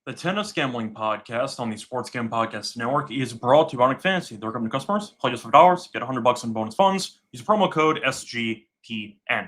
The Tennis Gambling Podcast on the Sports Gambling Podcast Network is brought to you by Hellenic Fantasy. They're coming to customers. Play just for $5, get $100 in bonus funds. Use promo code SGPN.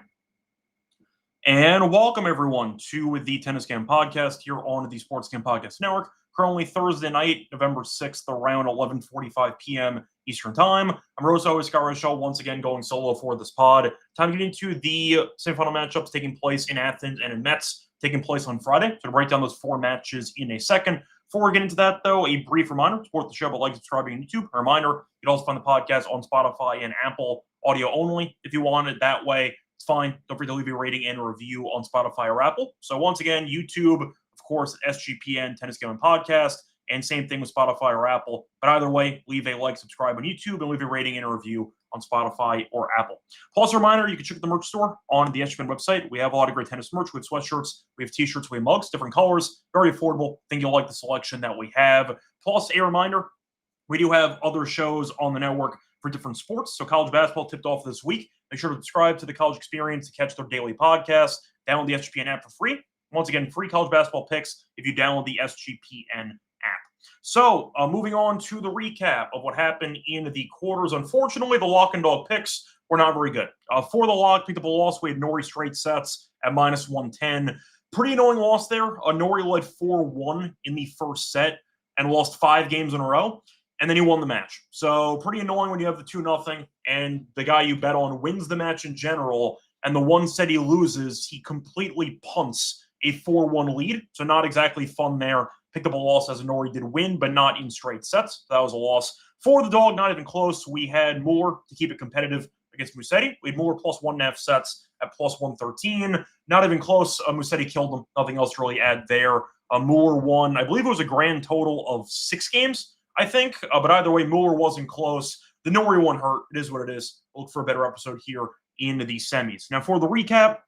And welcome everyone to the Tennis Gambling Podcast here on the Sports Gambling Podcast Network. Currently Thursday night, November 6th, around 11:45 p.m. Eastern Time. I'm Rosso, Scott Reichel, once again going solo for this pod. Time to get into the semifinal matchups taking place in Athens and in Metz, taking place on Friday. So to break down those four matches in a second. Before we get into that, though, a brief reminder, support the show by subscribing on YouTube. A reminder, you can also find the podcast on Spotify and Apple audio only. If you want it that way, it's fine. Don't forget to leave a rating and a review on Spotify or Apple. So once again, YouTube, of course, SGPN, Tennis Gambling Podcast, and same thing with Spotify or Apple. But either way, leave a like, subscribe on YouTube, and leave a rating and a review on Spotify or Apple. Plus, a reminder, you can check out the merch store on the SGPN website. We have a lot of great tennis merch. We have sweatshirts, we have t-shirts, we have mugs, different colors, very affordable. I think you'll like the selection that we have. Plus, a reminder, we do have other shows on the network for different sports. So college basketball tipped off this week. Make sure to subscribe to the College Experience to catch their daily podcast. Download the SGPN app for free. Once again, free college basketball picks if you download the SGPN app. So, moving on to the recap of what happened in the quarters. Unfortunately, the lock and dog picks were not very good. For the lock, picked up a loss. We had Norrie straight sets at minus 110. Pretty annoying loss there. Norrie led 4-1 in the first set and lost 5 games in a row. And then he won the match. So pretty annoying when you have the 2-0 and the guy you bet on wins the match in general. And the one set he loses, he completely punts a 4-1 lead. So not exactly fun there. Picked up a loss as Norrie did win, but not in straight sets. That was a loss. For the dog, not even close. We had Moore to keep it competitive against Musetti. We had Moore plus 1.5 sets at plus 113. Not even close. Musetti killed him. Nothing else to really add there. Moore won, I believe it was a grand total of 6 games, I think. But either way, Moore wasn't close. The Norrie one hurt. It is what it is. We'll look for a better episode here in the semis. Now, for the recap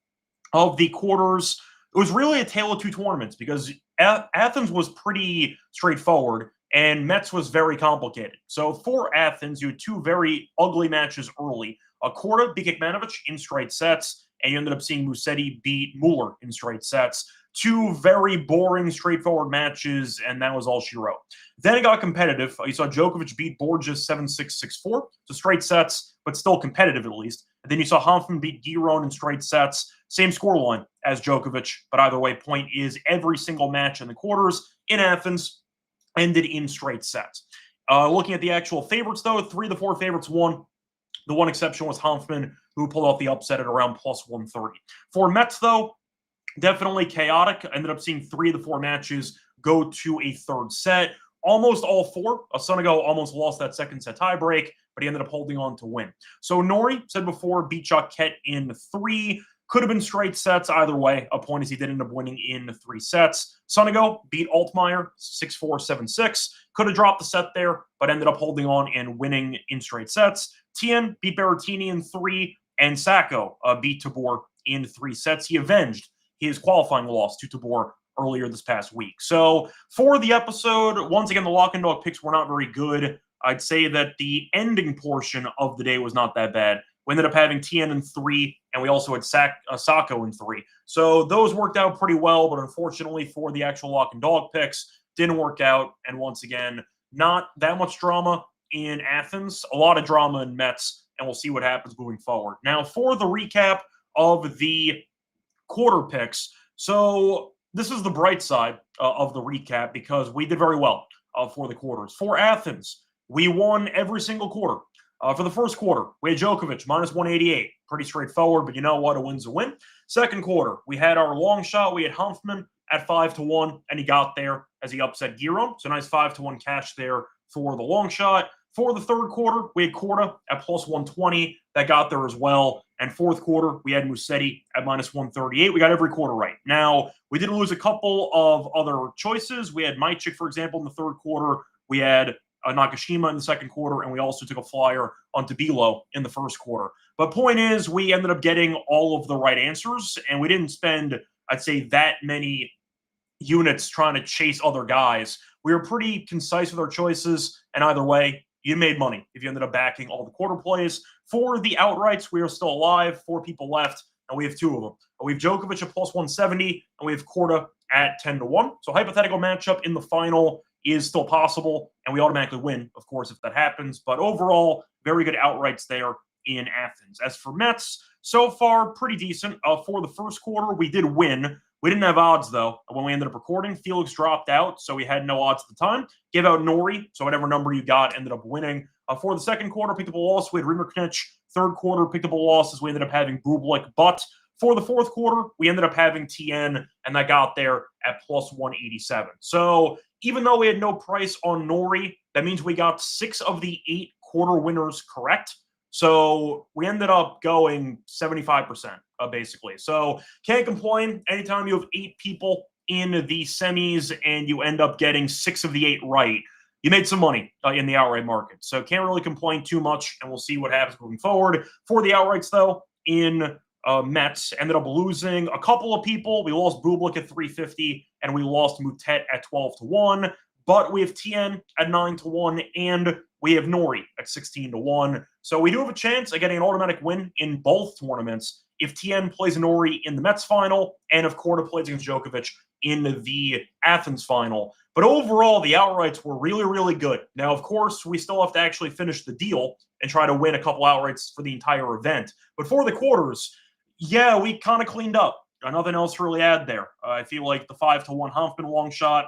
of the quarters, it was really a tale of two tournaments because Athens was pretty straightforward and Metz was very complicated. So for Athens, you had 2 very ugly matches early. Korda beat Kekmanovic in straight sets, and you ended up seeing Musetti beat Muller in straight sets. 2 very boring, straightforward matches, and that was all she wrote. Then it got competitive. You saw Djokovic beat Borges 7-6, 6-4. So straight sets, but still competitive at least. And then you saw Hanfmann beat Giron in straight sets. Same scoreline as Djokovic, but either way, point is every single match in the quarters in Athens ended in straight sets. Looking at the actual favorites, though, 3 of the 4 favorites won. The one exception was Hanfmann, who pulled off the upset at around plus 130. For Metz, though, definitely chaotic. Ended up seeing 3 of the 4 matches go to a third set. Almost all 4. Sonego almost lost that second set tiebreak, but he ended up holding on to win. So Norrie, said before, beat Jacquet in 3. Could have been straight sets either way. A point is he did end up winning in 3 sets. Sonego beat Altmaier 6-4, 7-6. Could have dropped the set there, but ended up holding on and winning in straight sets. Tien beat Berrettini in 3, and Sacco beat Tabor in 3 sets. He avenged his qualifying loss to Tabor earlier this past week. So for the episode, once again, the lock and dog picks were not very good. I'd say that the ending portion of the day was not that bad. We ended up having Tien in 3, and we also had Sacco in 3. So those worked out pretty well, but unfortunately for the actual lock and dog picks, didn't work out. And once again, not that much drama in Athens, a lot of drama in Metz, and we'll see what happens moving forward. Now, for the recap of the quarter picks, so this is the bright side of the recap because we did very well for the quarters. For Athens, we won every single quarter. For the first quarter, we had Djokovic, minus 188. Pretty straightforward, but you know what? A win's a win. Second quarter, we had our long shot. We had Hanfmann at 5-1, and he got there as he upset Giron. So nice 5-1 cash there for the long shot. For the third quarter, we had Korda at plus 120. That got there as well. And fourth quarter, we had Musetti at minus 138. We got every quarter right. Now, we did lose a couple of other choices. We had Majcik, for example, in the third quarter. We had Nakashima in the second quarter, and we also took a flyer on Tabilo in the first quarter. But point is, we ended up getting all of the right answers, and we didn't spend, I'd say, that many units trying to chase other guys. We were pretty concise with our choices, and either way, you made money if you ended up backing all the quarter plays. For the outrights, we are still alive. 4 people left, and we have 2 of them. We have Djokovic at plus 170, and we have Korda at 10-1. So hypothetical matchup in the final is still possible, and we automatically win, of course, if that happens. But overall, very good outrights there in Athens. As for Metz, so far, pretty decent. For the first quarter, we did win. We didn't have odds, though, when we ended up recording. Felix dropped out, so we had no odds at the time. Gave out Nori, so whatever number you got ended up winning. For the second quarter, picked up a loss. We had Rimmerknech. Third quarter, picked up a loss as we ended up having Bublik. But for the fourth quarter, we ended up having TN, and that got there at plus 187. So even though we had no price on Nori, that means we got 6 of the 8 quarter winners correct. So we ended up going 75%, basically. So can't complain. Anytime you have 8 people in the semis and you end up getting 6 of the 8 right, you made some money in the outright market. So can't really complain too much, and we'll see what happens moving forward. For the outrights, though, in Metz, ended up losing a couple of people. We lost Bublik at 350, and we lost Mutet at 12-1. But we have TN at 9-1, and we have Nori at 16-1. So we do have a chance of getting an automatic win in both tournaments if TN plays Nori in the Metz final and if Korda plays against Djokovic in the Athens final. But overall, the outrights were really, really good. Now, of course, we still have to actually finish the deal and try to win a couple outrights for the entire event. But for the quarters, yeah, we kind of cleaned up. Nothing else to really add there. I feel like the 5-1 Hanfman long shot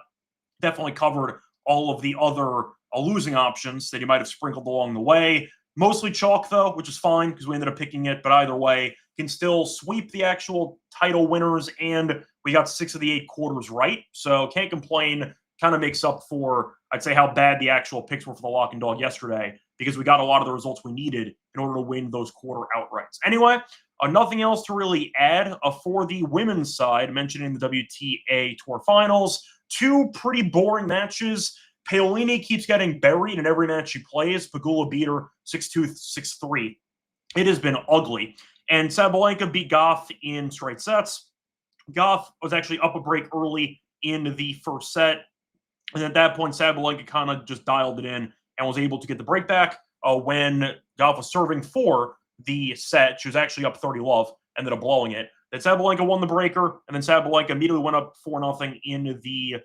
definitely covered all of the other losing options that you might have sprinkled along the way. Mostly chalk, though, which is fine because we ended up picking it. But either way, can still sweep the actual title winners, and we got 6 of the 8 quarters right. So can't complain. Kind of makes up for, I'd say, how bad the actual picks were for the lock and dog yesterday, because we got a lot of the results we needed in order to win those quarter outrights. Anyway, nothing else to really add. For the women's side, mentioning the WTA Tour Finals, 2 pretty boring matches. Paolini keeps getting buried in every match she plays. Pegula beat her 6-2, 6-3. It has been ugly. And Sabalenka beat Goff in straight sets. Goff was actually up a break early in the first set. And at that point, Sabalenka kind of just dialed it in and was able to get the break back. When Goff was serving for the set, she was actually up 30-love, ended up blowing it. Then Sabalenka won the breaker, and then Sabalenka immediately went up 4-0 in the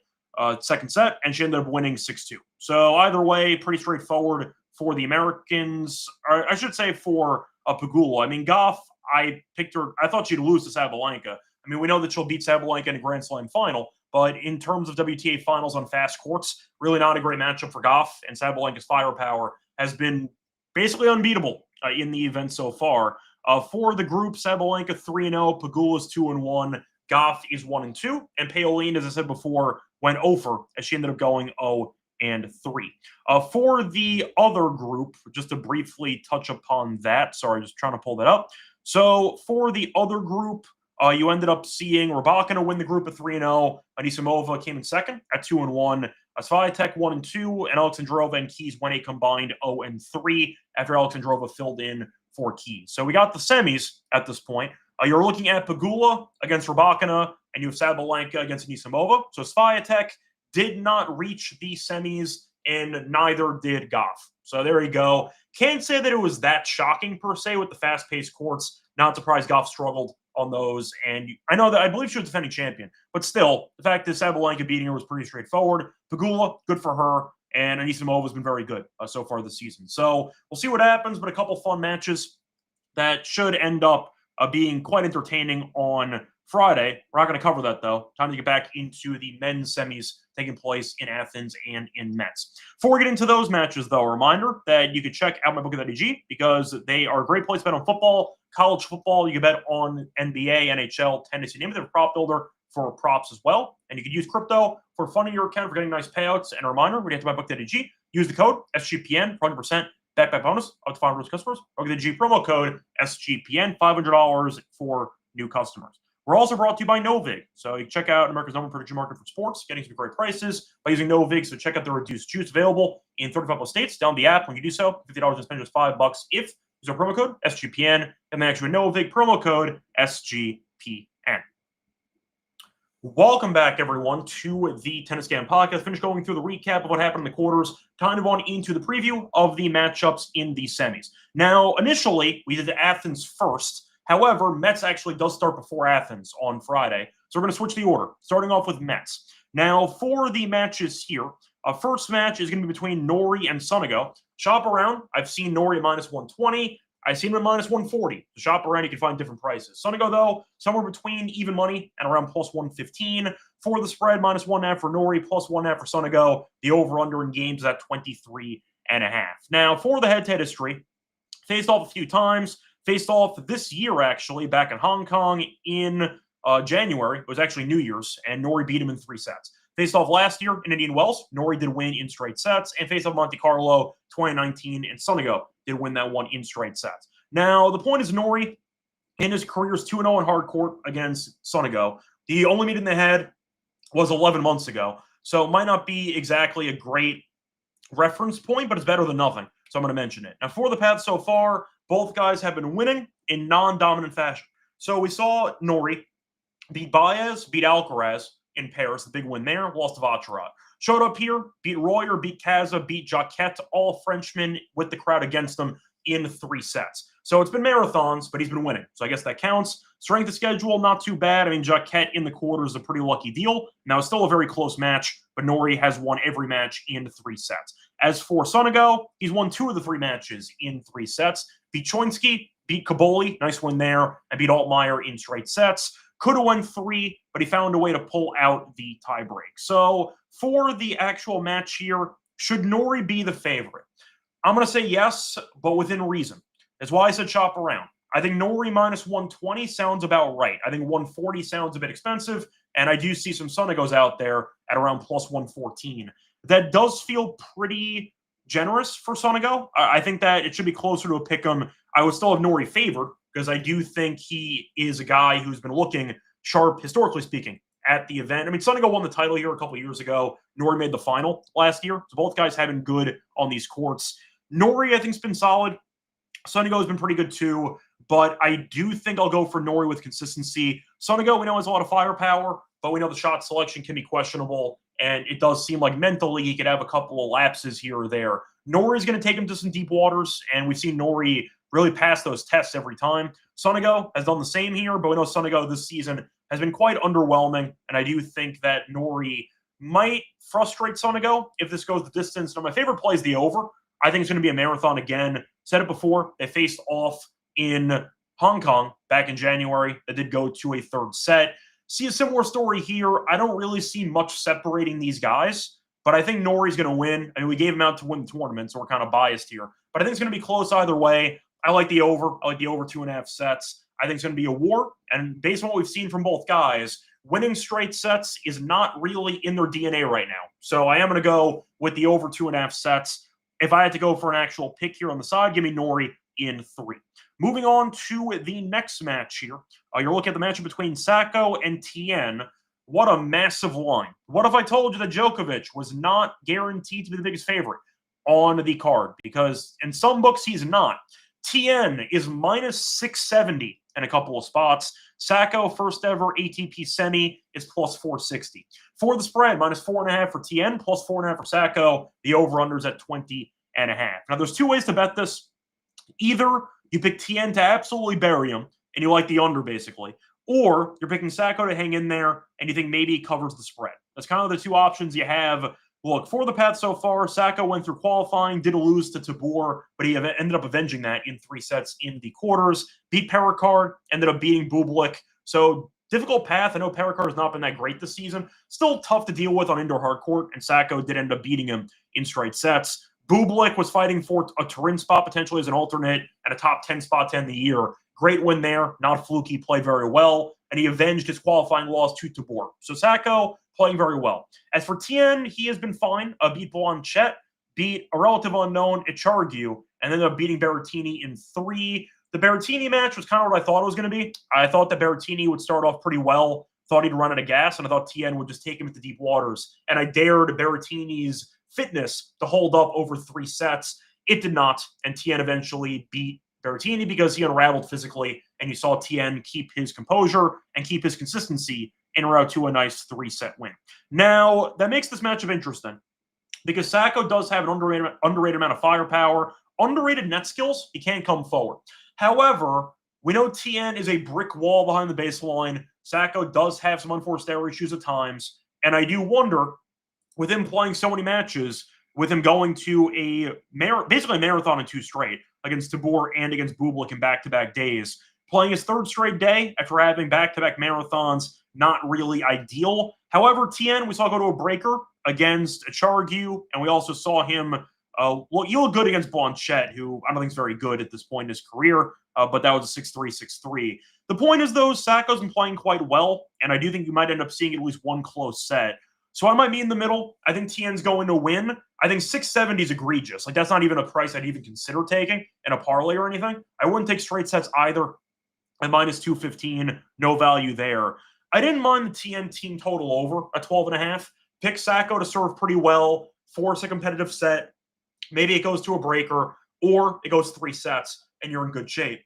second set, and she ended up winning 6-2. So either way, pretty straightforward for the Americans. Or I should say for Pegula. I mean, Goff, I picked her. I thought she'd lose to Sabalenka. I mean, we know that she'll beat Sabalenka in a Grand Slam final, but in terms of WTA finals on fast courts, really not a great matchup for Goff, and Sabalenka's firepower has been basically unbeatable in the event so far. For the group, Sabalenka 3-0, Pegula's 2-1, Goff is 1-2, and Paolini, as I said before, went over as she ended up going 0-3. For the other group, just to briefly touch upon that, sorry, just trying to pull that up. So for the other group, you ended up seeing Rybakina win the group at 3-0. Anisimova came in second at 2-1. Swiatek 1-2, and Alexandrova and Keys went a combined 0-3 after Alexandrova filled in for Keys. So we got the semis at this point. You're looking at Pegula against Rybakina, and you have Sabalenka against Anisimova. So Swiatek did not reach the semis, and neither did Goff. So there you go. Can't say that it was that shocking per se with the fast-paced courts. Not surprised Goff struggled on those. And I know that I believe she was defending champion, but still, the fact that Sabalenka beating her was pretty straightforward. Pegula, good for her, and Anisimova has been very good so far this season. So we'll see what happens, but a couple fun matches that should end up being quite entertaining on Friday. We're not going to cover that, though. Time to get back into the men's semis taking place in Athens and in Metz. Before we get into those matches, though, a reminder that you can check out my book at ADG because they are a great place to bet on football, college football. You can bet on NBA, NHL, tennis, you name it. They're a prop builder for props as well. And you can use crypto for funding your account for getting nice payouts. And a reminder, when you get to my book at ADG, use the code SGPN for 100% back bonus up to 500 customers. Or get the G promo code SGPN, $500 for new customers. We're also brought to you by Novig. So you can check out America's number one prediction market for sports, getting some great prices by using Novig. So check out the reduced juice available in 35 plus states. Download the app when you do so. $50 and spend just $5 if use our promo code SGPN. And then actually Novig promo code SGPN. Welcome back, everyone, to the Tennis Game Podcast. Finished going through the recap of what happened in the quarters. Time to go on into the preview of the matchups in the semis. Now, initially, we did Athens first. However, Metz actually does start before Athens on Friday. So we're going to switch the order, starting off with Metz. Now, for the matches here, first match is going to be between Norrie and Sonego. Shop around. I've seen Norrie at minus 120. I've seen him at minus 140. So shop around, you can find different prices. Sonego, though, somewhere between even money and around plus 115. For the spread, minus 1.5 for Norrie, plus 1.5 for Sonego. The over-under in games is at 23.5. Now, for the head-to-head history, faced off a few times. Faced off this year, actually, back in Hong Kong in January. It was actually New Year's, and Norrie beat him in 3 sets. Faced off last year in Indian Wells, Norrie did win in straight sets, and faced off Monte Carlo 2019, and Sonego did win that one in straight sets. Now, the point is Norrie, in his career, is 2-0 in hard court against Sonego. The only meeting they had was 11 months ago, so it might not be exactly a great reference point, but it's better than nothing, so I'm going to mention it. Now, for the path so far, both guys have been winning in non-dominant fashion. So we saw Norrie beat Baez, beat Alcaraz in Paris, the big win there, lost to Vacherat. Showed up here, beat Royer, beat Kaza, beat Jacquet, all Frenchmen with the crowd against them in 3 sets. So it's been marathons, but he's been winning. So I guess that counts. Strength of schedule, not too bad. I mean, Jacquet in the quarters is a pretty lucky deal. Now, it's still a very close match, but Norrie has won every match in 3 sets. As for Sonego, he's won 2 of the 3 matches in 3 sets. Beat Choinski, beat Kaboli, nice win there, and beat Altmaier in straight sets. Could have won 3, but he found a way to pull out the tiebreak. So for the actual match here, should Norrie be the favorite? I'm going to say yes, but within reason. That's why I said shop around. I think Norrie minus 120 sounds about right. I think 140 sounds a bit expensive, and I do see some Sonegos out there at around plus 114. That does feel pretty generous for Sonego. I think that it should be closer to a pick'em. I would still have Norrie favored because I do think he is a guy who's been looking sharp, historically speaking, at the event. I mean, Sonego won the title here a couple years ago. Norrie made the final last year. So both guys have been good on these courts. Norrie, I think, has been solid. Sonego has been pretty good too, but I do think I'll go for Norrie with consistency. Sonego, we know, has a lot of firepower, but we know the shot selection can be questionable, and it does seem like mentally he could have a couple of lapses here or there. Norrie's going to take him to some deep waters, and we've seen Norrie really pass those tests every time. Sonego has done the same here, but we know Sonego this season has been quite underwhelming, and I do think that Norrie might frustrate Sonego if this goes the distance. Now, my favorite play is the over. I think it's going to be a marathon again. Said it before. They faced off in Hong Kong back in January. They did go to a 3rd set. See a similar story here. I don't really see much separating these guys, but I think Norrie's going to win. I mean, we gave him out to win the tournament, so we're kind of biased here. But I think it's going to be close either way. I like the over. I like the over 2.5 sets. I think it's going to be a war. And based on what we've seen from both guys, winning straight sets is not really in their DNA right now. So I am going to go with the over 2.5 sets. If I had to go for an actual pick here on the side, give me Norrie in 3. Moving on to the next match here. You're looking at the matchup between Sacco and Tien. What a massive line. What if I told you that Djokovic was not guaranteed to be the biggest favorite on the card? Because in some books, he's not. Tien is minus 670 in a couple of spots. Sacco, first ever ATP semi, is plus 460. For the spread, minus 4.5 for Tien, plus 4.5 for Sacco. The over-under is at 20.5. Now, there's 2 ways to bet this. Either you pick Tien to absolutely bury him, and you like the under, basically. Or you're picking Sacco to hang in there, and you think maybe he covers the spread. That's kind of the 2 options you have. Look, for the path so far, Sacco went through qualifying, did lose to Tabor, but he ended up avenging that in 3 sets in the quarters. Beat Perricard, ended up beating Bublik. So difficult path. I know Perricard has not been that great this season. Still tough to deal with on indoor hard court, and Sacco did end up beating him in straight sets. Bublik was fighting for a Turin spot potentially as an alternate and a top 10 spot to end the year. Great win there, not fluky, played very well, and he avenged his qualifying loss to Tabor. So Sacco playing very well. As for Tien, he has been fine. Beat Blanchet, beat a relative unknown Ichargu, and ended up beating Berrettini in 3. The Berrettini match was kind of what I thought it was going to be. I thought that Berrettini would start off pretty well, thought he'd run out of gas, and I thought Tien would just take him into deep waters. And I dared Berrettini's fitness to hold up over 3 sets. It did not, and Tien eventually beat Berrettini because he unraveled physically, and you saw Tien keep his composure and keep his consistency en route to a nice 3-set win. Now, that makes this matchup interesting because Sacco does have an underrated amount of firepower, underrated net skills. He can't come forward. However, we know Tien is a brick wall behind the baseline. Sacco does have some unforced error issues at times, and I do wonder, with him playing so many matches, with him going to basically a marathon in 2 straight against Tabor and against Bublik in back-to-back days, playing his 3rd straight day after having back-to-back marathons, not really ideal. However, Tien, we saw go to a breaker against Chargu, and we also saw him he looked good against Blanchette, who I don't think is very good at this point in his career, but that was a 6-3, 6-3. The point is, though, Sacco's been playing quite well, and I do think you might end up seeing at least one close set. So I might be in the middle. I think Tien's going to win. I think 670 is egregious. Like, that's not even a price I'd even consider taking in a parlay or anything. I wouldn't take straight sets either. At minus 215, no value there. I didn't mind the Tien team total over at 12.5. Pick Sacco to serve pretty well, force a competitive set. Maybe it goes to a breaker, or it goes 3 sets, and you're in good shape.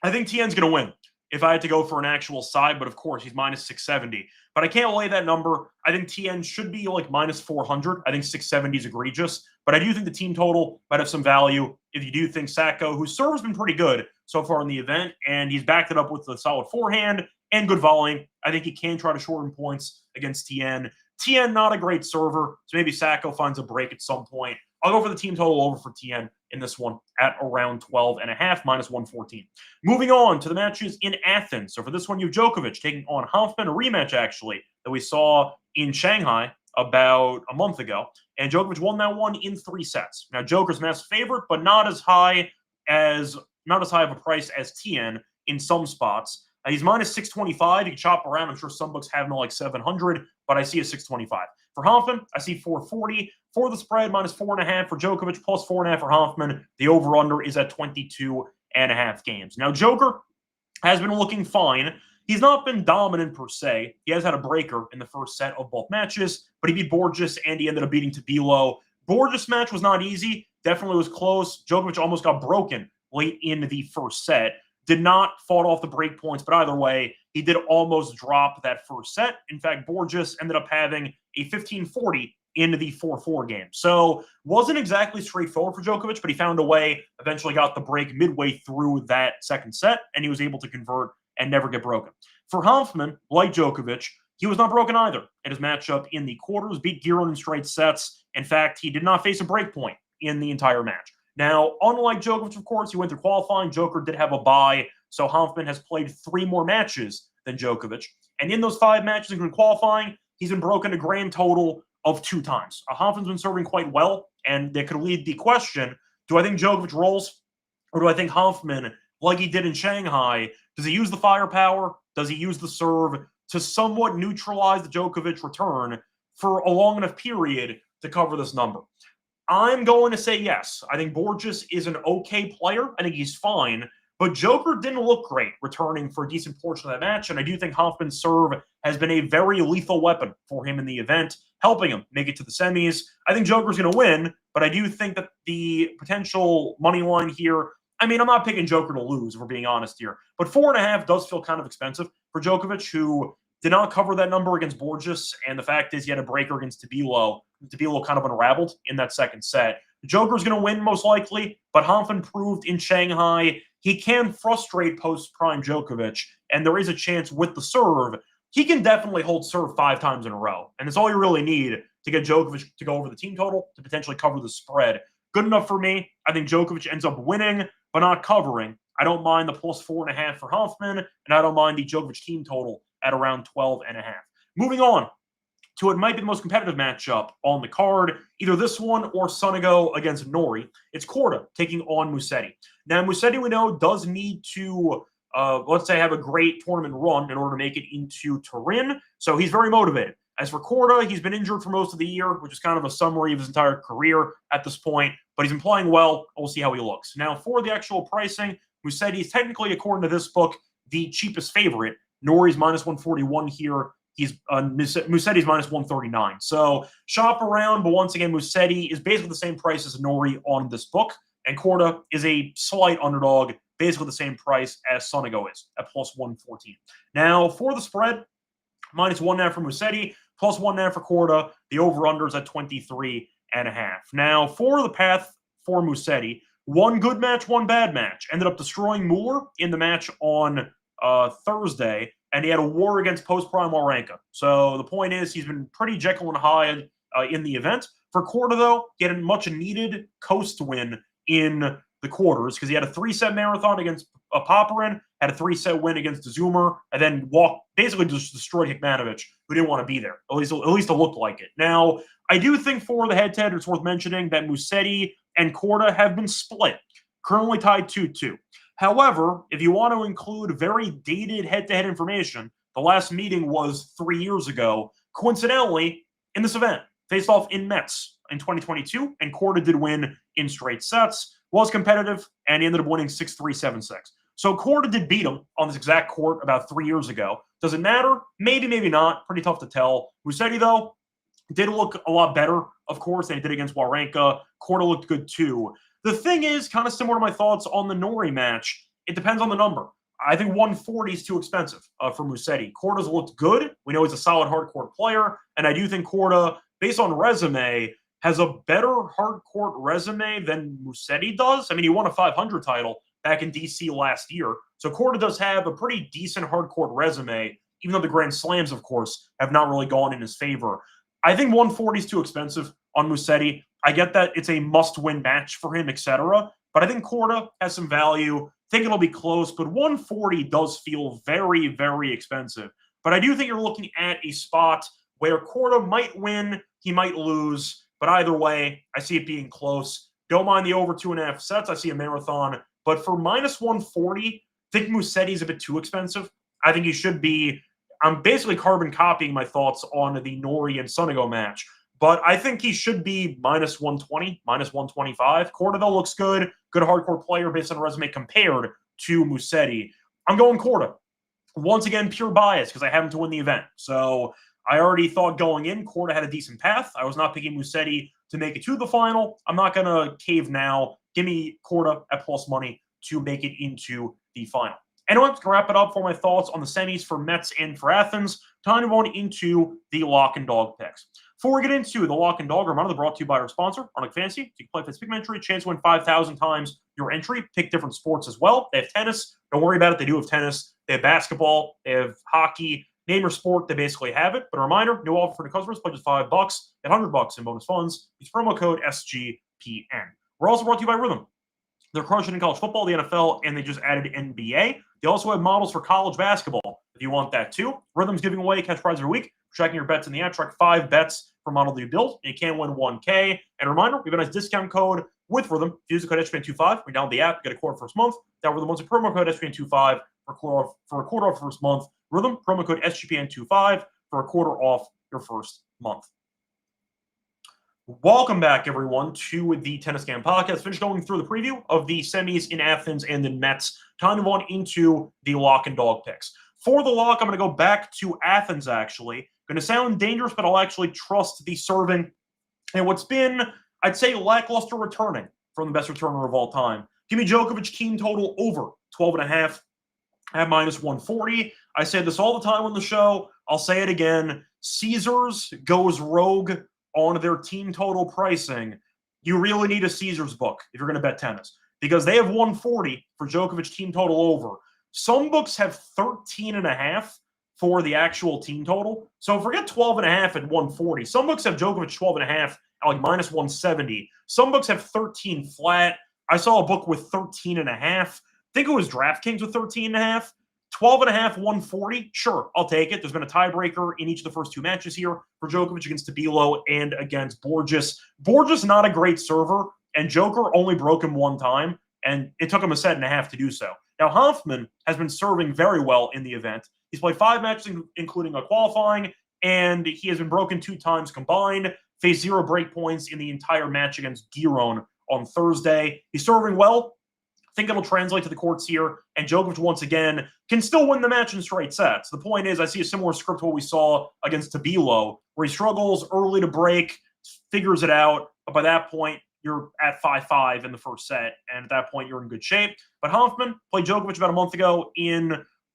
I think Tien's going to win if I had to go for an actual side, but of course, he's minus 670. But I can't lay that number. I think Tien should be like minus 400. I think 670 is egregious, but I do think the team total might have some value if you do think Sacco, whose serve has been pretty good so far in the event, and he's backed it up with a solid forehand and good volleying. I think he can try to shorten points against Tien. Tien, not a great server, so maybe Sacco finds a break at some point. I'll go for the team total over for Tien in this one at around 12.5, minus 114. Moving on to the matches in Athens. So for this one, you have Djokovic taking on Hanfmann, a rematch, actually, that we saw in Shanghai about a month ago. And Djokovic won that one in 3 sets. Now, Joker's mass favorite, but not as high of a price as Tien in some spots. He's minus 625. You can chop around. I'm sure some books have him like 700, but I see a 625. For Hanfmann, I see 440. For the spread, minus 4.5 for Djokovic, plus 4.5 for Hanfmann. The over-under is at 22.5 games. Now, Joker has been looking fine. He's not been dominant per se. He has had a breaker in the first set of both matches, but he beat Borges and he ended up beating Tabilo. Borges' match was not easy. Definitely was close. Djokovic almost got broken late in the first set. Did not fall off the break points, but either way, he did almost drop that first set. In fact, Borges ended up having a 15-40 into the 4-4 game. So wasn't exactly straightforward for Djokovic, but he found a way, eventually got the break midway through that second set, and he was able to convert and never get broken. For Hanfmann, like Djokovic, he was not broken either in his matchup in the quarters, beat Giron in straight sets. In fact, he did not face a break point in the entire match. Now, unlike Djokovic, of course, he went through qualifying. Joker did have a bye, so Hanfmann has played 3 more matches than Djokovic. And in those 5 matches, including qualifying, he's been broken a grand total of 2 times. Hanfmann's been serving quite well, and that could lead the question, do I think Djokovic rolls, or do I think Hanfmann, like he did in Shanghai, does he use the firepower? Does he use the serve to somewhat neutralize the Djokovic return for a long enough period to cover this number? I'm going to say yes. I think Borges is an okay player. I think he's fine. But Joker didn't look great returning for a decent portion of that match, and I do think Hanfmann's serve has been a very lethal weapon for him in the event, helping him make it to the semis. I think Joker's going to win, but I do think that the potential money line here, I mean, I'm not picking Joker to lose, if we're being honest here, but 4.5 does feel kind of expensive for Djokovic, who did not cover that number against Borges, and the fact is he had a breaker against Tabilo. Tabilo kind of unraveled in that second set. Joker's going to win most likely, but Hanfmann proved in Shanghai he can frustrate post-prime Djokovic, and there is a chance with the serve. He can definitely hold serve 5 times in a row, and it's all you really need to get Djokovic to go over the team total to potentially cover the spread. Good enough for me. I think Djokovic ends up winning, but not covering. I don't mind the plus 4.5 for Hanfmann, and I don't mind the Djokovic team total at around 12.5. Moving on to what might be the most competitive matchup on the card, either this one or Sonego against Nori. It's Korda taking on Musetti. Now, Musetti, we know, does need to, let's say, have a great tournament run in order to make it into Turin, so he's very motivated. As for Korda, he's been injured for most of the year, which is kind of a summary of his entire career at this point, but he's been playing well. We'll see how he looks. Now, for the actual pricing, Musetti is technically, according to this book, the cheapest favorite. Nori's minus 141 here. Musetti's minus 139. So shop around, but once again, Musetti is basically the same price as Nori on this book, and Korda is a slight underdog, basically the same price as Sonego is at plus 114. Now, for the spread, minus 1.5 for Musetti, plus 1.5 for Korda. The over-under is at 23.5. Now, for the path for Musetti, one good match, one bad match. Ended up destroying Mueller in the match on Thursday, and he had a war against post-prime Wawrinka. So the point is he's been pretty Jekyll and Hyde in the event. For Korda, though, he had a much-needed coast win in the quarters because he had a 3-set marathon against Popyrin, had a 3-set win against Zoomer, and then basically just destroyed Hikmanovic, who didn't want to be there. At least it looked like it. Now, I do think for the head-to-head, it's worth mentioning that Musetti and Korda have been split, currently tied 2-2. However, if you want to include very dated head-to-head information, the last meeting was 3 years ago, coincidentally, in this event. Faced off in Metz in 2022, and Korda did win in straight sets, was competitive, and he ended up winning 6-3, 7-6. So Korda did beat him on this exact court about 3 years ago. Does it matter? Maybe, maybe not. Pretty tough to tell. Musetti, though, did look a lot better, of course, than he did against Wawrinka. Korda looked good, too. The thing is, kind of similar to my thoughts on the Norrie match, it depends on the number. I think 140 is too expensive for Musetti. Korda's looked good. We know he's a solid hardcourt player, and I do think Korda, based on resume, has a better hardcourt resume than Musetti does. I mean, he won a 500 title back in DC last year. So Korda does have a pretty decent hardcourt resume, even though the Grand Slams, of course, have not really gone in his favor. I think 140 is too expensive on Musetti. I get that it's a must-win match for him, etc. But I think Korda has some value. I think it'll be close, but 140 does feel very, very expensive. But I do think you're looking at a spot where Korda might win, he might lose, but either way, I see it being close. Don't mind the over 2.5 sets. I see a marathon. But for minus 140, I think Musetti's a bit too expensive. I think he should be. I'm basically carbon copying my thoughts on the Norrie and Sonego match. But I think he should be minus 120, minus 125. Korda, though, looks good. Good hardcore player based on resume compared to Musetti. I'm going Korda. Once again, pure bias because I have him to win the event. So I already thought going in, Korda had a decent path. I was not picking Musetti to make it to the final. I'm not going to cave now. Give me Korda at plus money to make it into the final. Anyway, to wrap it up for my thoughts on the semis for Metz and for Athens, time to go on into the lock and dog picks. Before we get into the lock and dog, reminder brought to you by our sponsor, Hellenic Fantasy. You can play for this pick entry, chance to win 5,000 times your entry. Pick different sports as well. They have tennis. Don't worry about it. They do have tennis. They have basketball. They have hockey. Name your sport, they basically have it. But a reminder, new offer for the customers, play just $5, get $100 in bonus funds. Use promo code SGPN. We're also brought to you by Rhythm. They're crushing in college football, the NFL, and they just added NBA. They also have models for college basketball if you want that too. Rhythm's giving away cash prize every week. Tracking your bets in the app, track 5 bets per model that you build, and you can win 1K. And a reminder, we have a nice discount code with Rhythm. If you use the code SGPN25, we download the app, get a quarter first month. That Rhythm wants a promo code SGPN25 for a quarter off first month. Rhythm, promo code SGPN25 for a quarter off your first month. Welcome back, everyone, to the Tennis Game Podcast. Finished going through the preview of the semis in Athens and in Metz. Time to move on into the lock and dog picks. For the lock, I'm going to go back to Athens, actually. Going to sound dangerous, but I'll actually trust the serving. And what's been, I'd say, lackluster returning from the best returner of all time. Give me Djokovic team total over 12.5 at minus 140. I say this all the time on the show. I'll say it again. Caesars goes rogue on their team total pricing. You really need a Caesars book if you're going to bet tennis because they have 140 for Djokovic team total over. Some books have 13.5 for the actual team total. So forget 12.5 at 140. Some books have Djokovic 12.5 at like minus 170. Some books have 13 flat. I saw a book with 13.5. I think it was DraftKings with 13.5. 12.5, 140. Sure, I'll take it. There's been a tiebreaker in each of the first 2 matches here for Djokovic against Tabilo and against Borges. Borges, not a great server, and Joker only broke him 1 time, and it took him a set and a half to do so. Now, Hoffman has been serving very well in the event. He's played 5 matches, including a qualifying, and he has been broken 2 times combined, faced 0 break points in the entire match against Giron on Thursday. He's serving well. I think it'll translate to the courts here, and Djokovic, once again, can still win the match in straight sets. The point is, I see a similar script to what we saw against Tabilo, where he struggles early to break, figures it out, but by that point, you're at 5-5 in the first set, and at that point, you're in good shape. But Hoffman played Djokovic about a month ago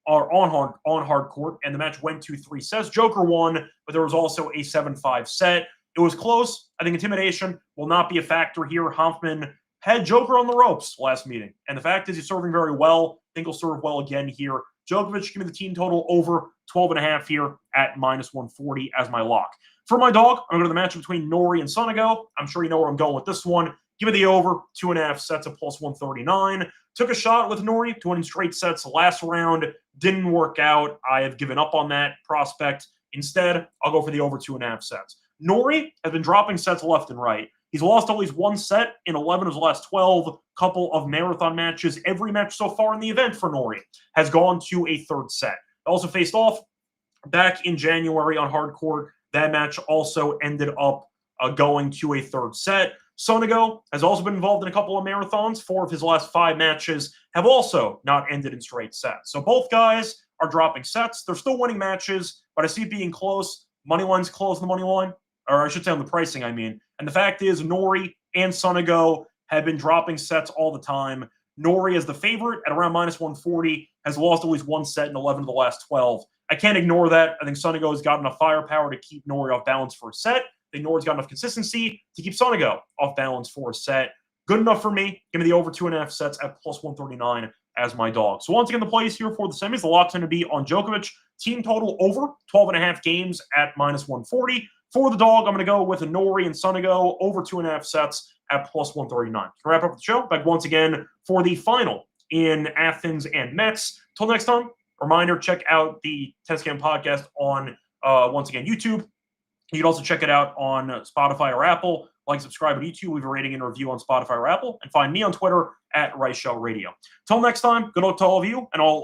on hard court, and the match went to 3 sets. Joker won, but there was also a 7-5 set. It was close. I think intimidation will not be a factor here. Hoffman had Joker on the ropes last meeting, and the fact is he's serving very well. I think he'll serve well again here Djokovic, give me the team total over 12.5 here at -140 as my lock. For my dog, I'm going to go to the matchup between Norrie and Sonego. I'm sure you know where I'm going with this one. Give me the over, 2.5 sets at +139. Took a shot with Norrie to win straight sets last round. Didn't work out. I have given up on that prospect. Instead, I'll go for the over 2.5 sets. Norrie has been dropping sets left and right. He's lost at least one set in 11 of his last 12, couple of marathon matches. Every match so far in the event for Norrie has gone to a third set. Also faced off back in January on hard court. That match also ended up going to a third set. Sonego has also been involved in a couple of marathons. 4 of his last 5 matches have also not ended in straight sets. So both guys are dropping sets. They're still winning matches, but I see it being close. Money line's close on the money line, or I should say on the pricing, I mean. And the fact is, Norrie and Sonego have been dropping sets all the time. Norrie is the favorite at around -140, has lost at least one set in 11 of the last 12. I can't ignore that. I think Sonego has got enough firepower to keep Norrie off balance for a set. I think Norrie's got enough consistency to keep Sonego off balance for a set. Good enough for me. Give me the over 2.5 sets at +139 as my dog. So once again, the plays here for the semis, the lock's going to be on Djokovic. Team total over 12.5 games at -140. For the dog, I'm going to go with a Norrie and Sonego over 2.5 sets at +139. To wrap up the show, back once again for the final in Athens and Metz. Till next time, reminder, check out the Tennis Camp podcast on, once again, YouTube. You can also check it out on Spotify or Apple. Like, subscribe on YouTube, leave a rating and a review on Spotify or Apple, and find me on Twitter at Reichel Radio. Till next time, good luck to all of you, and I'll